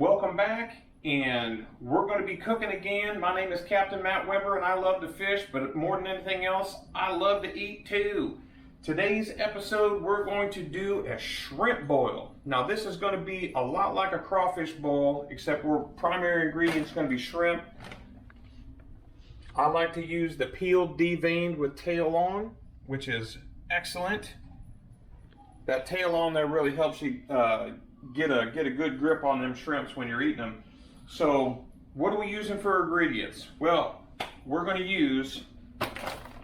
Welcome back, and we're going to be cooking again. My name is Captain Matt Weber, and I love to fish, but more than anything else, I love to eat too. Today's episode, we're going to do a shrimp boil. Now, this is going to be a lot like a crawfish boil, except our primary ingredient is going to be shrimp. I like to use the peeled, deveined with tail on, which is excellent. That tail on there really helps you get a good grip on them shrimps when you're eating them. So what are we using for ingredients? Well, we're going to use,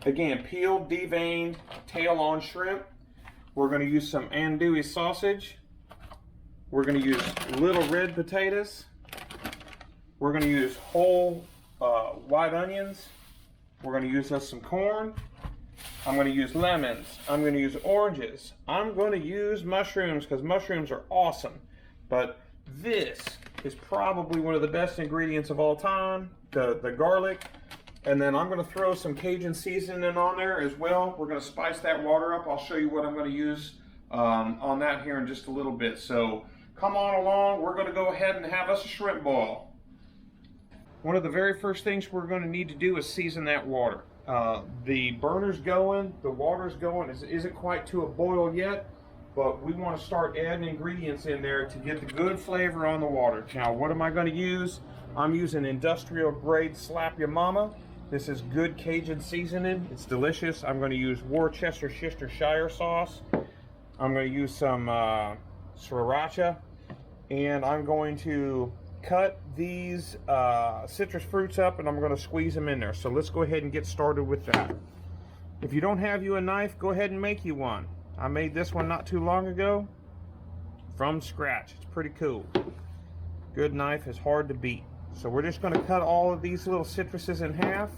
again, peeled, deveined, tail on shrimp. We're going to use some andouille sausage. We're going to use little red potatoes. We're going to use whole white onions. We're going to use some corn. I'm going to use lemons. I'm going to use oranges. I'm going to use mushrooms because mushrooms are awesome. But this is probably one of the best ingredients of all time, the garlic. And then I'm going to throw some Cajun seasoning on there as well. We're going to spice that water up. I'll show you what I'm going to use on that here in just a little bit. So come on along. We're going to go ahead and have us a shrimp boil. One of the very first things we're going to need to do is season that water. The burner's going, the water's going. It isn't quite to a boil yet, but we want to start adding ingredients in there to get the good flavor on the water. Now, what am I going to use? I'm using industrial grade Slap Ya Mama. This is good Cajun seasoning. It's delicious. I'm going to use Worcestershire sauce. I'm going to use some sriracha, and I'm going to cut these citrus fruits up, and I'm going to squeeze them in there. So let's go ahead and get started with that. If you don't have you a knife, go ahead and make you one. I made this one not too long ago from scratch. It's pretty cool. Good knife is hard to beat. So we're just going to cut all of these little citruses in half,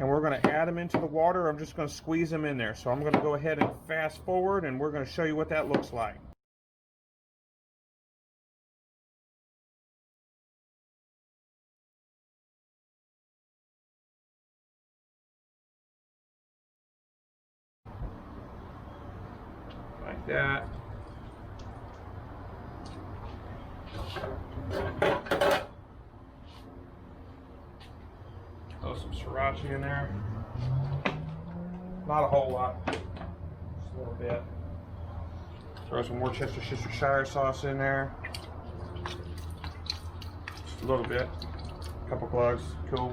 and we're going to add them into the water. I'm just going to squeeze them in there. So I'm going to go ahead and fast forward, and we're going to show you what that looks like. Like that. Throw some sriracha in there. Not a whole lot, just a little bit. Throw some Worcestershire sauce in there. Just a little bit. A couple plugs, cool.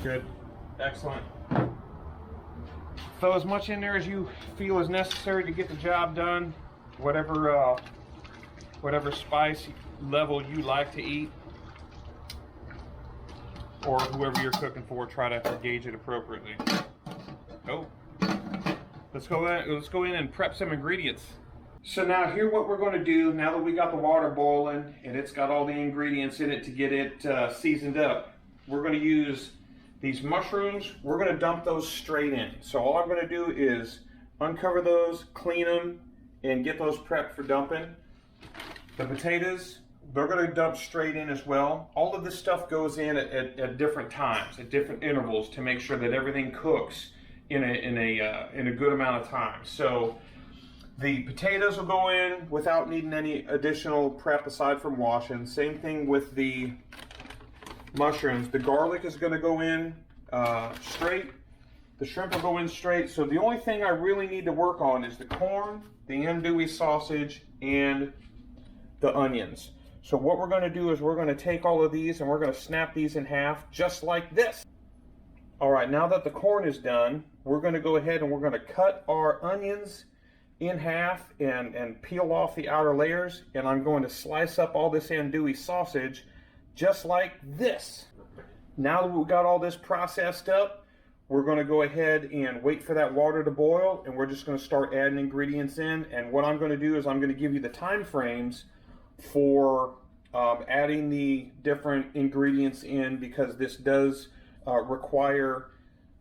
Good, excellent. Throw as much in there as you feel is necessary to get the job done. Whatever spice level you like to eat, or whoever you're cooking for, try to gauge it appropriately. Oh, let's go in and prep some ingredients. So now here what we're going to do, now that we got the water boiling and it's got all the ingredients in it to get it seasoned up, we're going to use these mushrooms. We're going to dump those straight in. So all I'm going to do is uncover those, clean them, and get those prepped for dumping. The potatoes, they're going to dump straight in as well. All of this stuff goes in at different times, at different intervals, to make sure that everything cooks in a good amount of time. So the potatoes will go in without needing any additional prep aside from washing. Same thing with the mushrooms. The garlic is going to go in straight. The shrimp will go in straight. So the only thing I really need to work on is the corn, the andouille sausage, and the onions. So what we're going to do is we're going to take all of these and we're going to snap these in half just like this. All right, now that the corn is done, we're going to go ahead and we're going to cut our onions in half and peel off the outer layers, and I'm going to slice up all this andouille sausage just like this. Now that we've got all this processed up, we're going to go ahead and wait for that water to boil, and we're just going to start adding ingredients in. And what I'm going to do is I'm going to give you the time frames for adding the different ingredients in, because this does require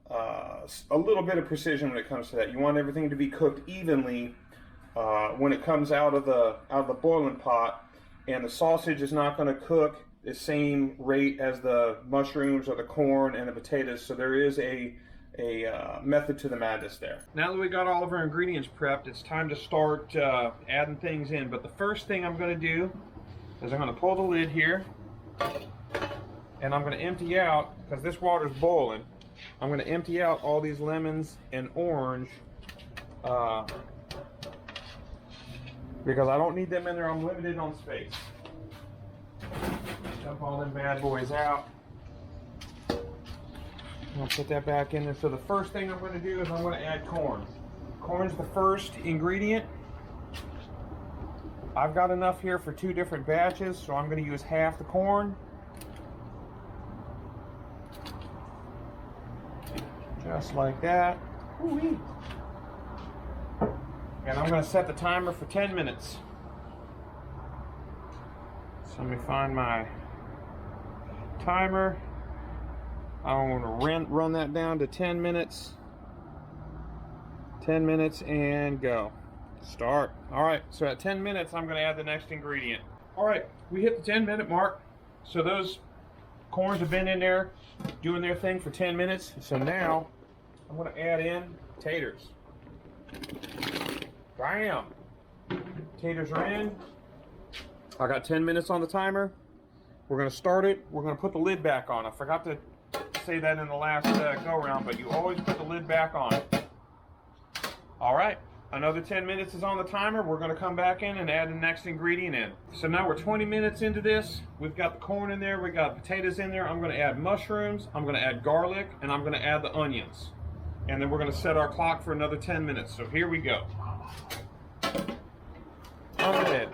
a little bit of precision when it comes to that. You want everything to be cooked evenly when it comes out of the boiling pot, and the sausage is not going to cook the same rate as the mushrooms or the corn and the potatoes, so there is a method to the madness there. Now that we got all of our ingredients prepped, it's time to start adding things in. But the first thing I'm going to do is I'm going to pull the lid here, and I'm going to empty out, because this water's boiling, I'm going to empty out all these lemons and orange because I don't need them in there. I'm limited on space. Dump all them bad boys out. I'll put that back in there. So the first thing I'm going to do is I'm going to add corn. Corn's the first ingredient. I've got enough here for 2 different batches, so I'm going to use half the corn. Just like that. Ooh-wee. And I'm going to set the timer for 10 minutes. So let me find my timer. I'm going to run that down to 10 minutes. 10 minutes and go. Start. All right, so at 10 minutes, I'm going to add the next ingredient. All right, we hit the 10-minute mark. So those corns have been in there doing their thing for 10 minutes. So now I'm going to add in taters. Bam! Taters are in. I got 10 minutes on the timer. We're going to start it. We're going to put the lid back on. I forgot to say that in the last go round, but you always put the lid back on. All right, another 10 minutes is on the timer. We're going to come back in and add the next ingredient in. So now we're 20 minutes into this. We've got the corn in there. We got potatoes in there. I'm going to add mushrooms. I'm going to add garlic, and I'm going to add the onions. And then we're going to set our clock for another 10 minutes. So here we go. On the lid.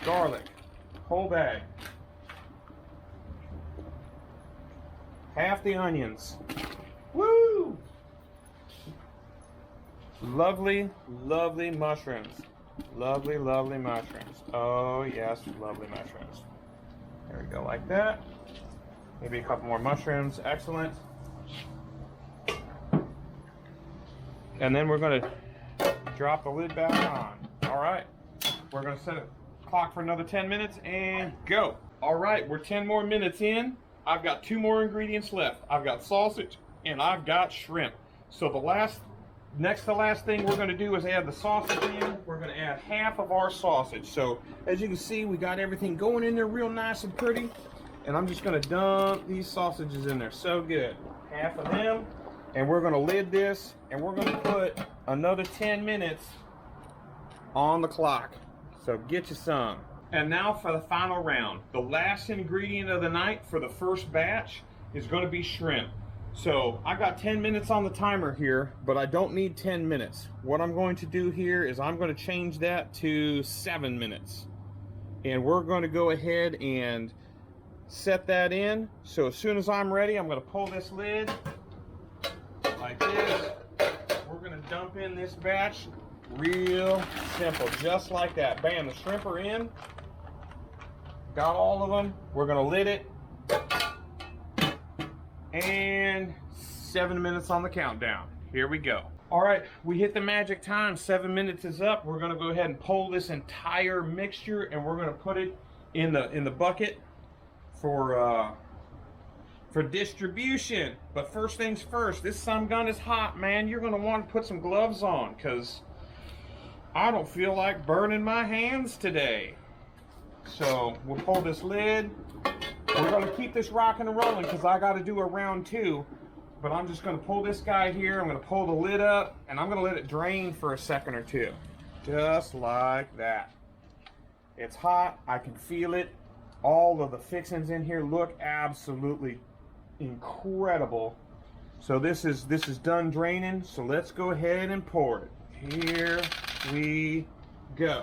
Garlic, whole bag. Half the onions. Woo! Lovely, lovely mushrooms. Lovely, lovely mushrooms. Oh yes, lovely mushrooms. There we go, like that. Maybe a couple more mushrooms. Excellent. And then we're going to drop the lid back on. All right. We're going to set a clock for another 10 minutes and go. All right, we're 10 more minutes in. I've got 2 more ingredients left. I've got sausage and I've got shrimp. So the next to last thing we're going to do is add the sausage in. We're going to add half of our sausage. So as you can see, we got everything going in there real nice and pretty. And I'm just going to dump these sausages in there. So good. Half of them. And we're going to lid this, and we're going to put another 10 minutes on the clock. So get you some. And now for the final round. The last ingredient of the night for the first batch is going to be shrimp. So I got 10 minutes on the timer here, but I don't need 10 minutes. What I'm going to do here is I'm going to change that to 7 minutes. And we're going to go ahead and set that in. So as soon as I'm ready, I'm going to pull this lid like this. We're going to dump in this batch. Real simple, just like that. Bam, the shrimp are in. Got all of them. We're going to lid it. And 7 minutes on the countdown. Here we go. All right, we hit the magic time. 7 minutes is up. We're going to go ahead and pull this entire mixture, and we're going to put it in the bucket for distribution. But first things first, this sun gun is hot, man. You're going to want to put some gloves on, because I don't feel like burning my hands today. So we'll pull this lid. We're going to keep this rocking and rolling because I got to do a round 2. But I'm just going to pull this guy here. I'm going to pull the lid up, and I'm going to let it drain for a second or 2. Just like that. It's hot. I can feel it. All of the fixings in here look absolutely incredible. So this is done draining. So let's go ahead and pour it. Here we go.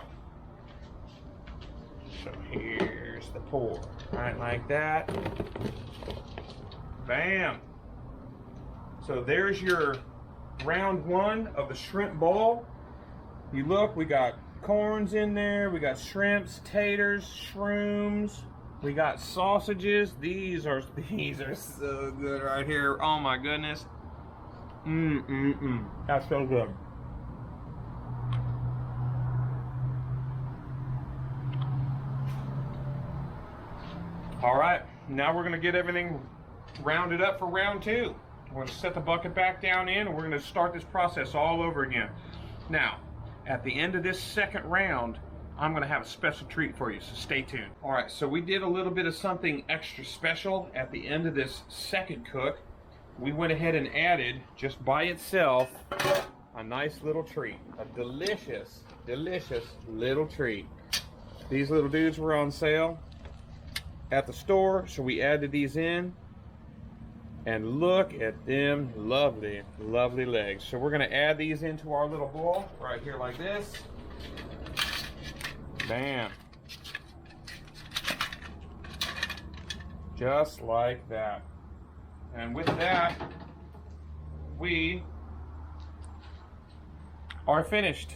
So here's the pour. Right like that. Bam. So there's your round 1 of the shrimp bowl. You look, we got corns in there, we got shrimps, taters, shrooms, we got sausages. These are so good right here. Oh my goodness. That's so good. All right, now we're gonna get everything rounded up for round two. We're gonna set the bucket back down in, and we're gonna start this process all over again. Now, at the end of this second round, I'm gonna have a special treat for you, so stay tuned. All right, so we did a little bit of something extra special at the end of this second cook. We went ahead and added, just by itself, a nice little treat. A delicious, delicious little treat. These little dudes were on sale at the store, so we added these in. And look at them lovely, lovely legs. So we're gonna add these into our little bowl right here like this. Bam. Just like that. And with that, we are finished.